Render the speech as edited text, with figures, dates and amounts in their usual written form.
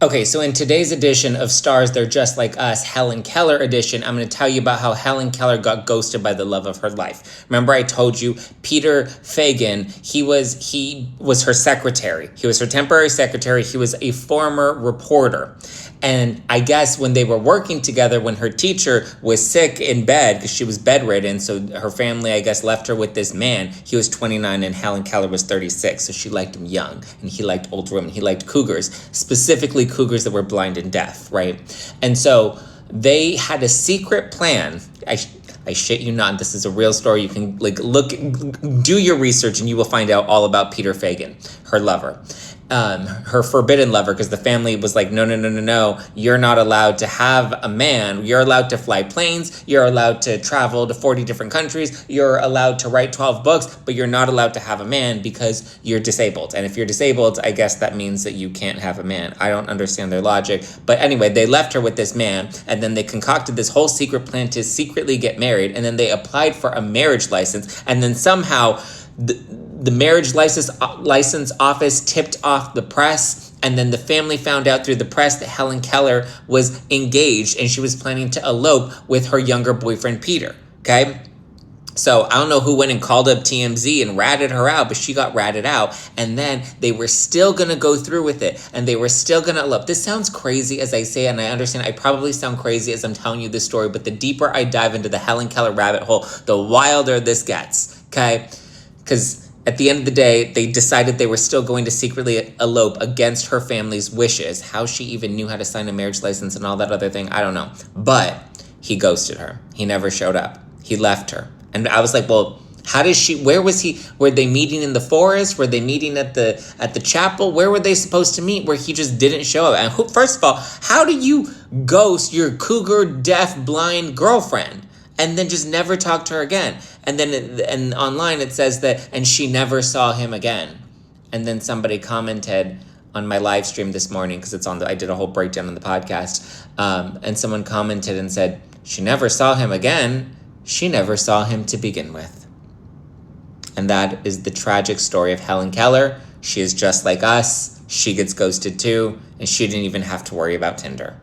Okay, so in today's edition of Stars, They're Just Like Us, Helen Keller edition, I'm going to tell you about how Helen Keller got ghosted by the love of her life. Remember I told you Peter Fagan, he was her secretary. He was her temporary secretary. He was a former reporter. And I guess when they were working together, when her teacher was sick in bed, because she was bedridden, so her family, I guess, left her with this man. He was 29 and Helen Keller was 36, so she liked him young. And he liked older women. He liked cougars, specifically cougars that were blind and deaf, right? And so they had a secret plan. I shit you not, this is a real story. You can do your research and you will find out all about Peter Fagan, her lover. Her forbidden lover, because the family was like, no, you're not allowed to have a man. You're allowed to fly planes. You're allowed to travel to 40 different countries. You're allowed to write 12 books, but you're not allowed to have a man because you're disabled. And if you're disabled, I guess that means that you can't have a man. I don't understand their logic. But anyway, they left her with this man, and then they concocted this whole secret plan to secretly get married, and then they applied for a marriage license, and then somehow the marriage license office tipped off the press, and then the family found out through the press that Helen Keller was engaged and she was planning to elope with her younger boyfriend, Peter, okay? So I don't know who went and called up TMZ and ratted her out, but she got ratted out. And then they were still going to go through with it, and they were still going to elope. This sounds crazy as I say, and I understand I probably sound crazy as I'm telling you this story, but the deeper I dive into the Helen Keller rabbit hole, the wilder this gets, okay? Because at the end of the day, they decided they were still going to secretly elope against her family's wishes. How she even knew how to sign a marriage license and all that other thing, I don't know. But he ghosted her. He never showed up. He left her. And I was like, well, where was he? Were they meeting in the forest? Were they meeting at the chapel? Where were they supposed to meet where he just didn't show up? And first of all, how do you ghost your cougar, deaf, blind girlfriend and then just never talk to her again? And then and online it says that, and she never saw him again. And then somebody commented on my live stream this morning, because I did a whole breakdown on the podcast, and someone commented and said, she never saw him again. She never saw him to begin with. And that is the tragic story of Helen Keller. She is just like us. She gets ghosted too, and she didn't even have to worry about Tinder.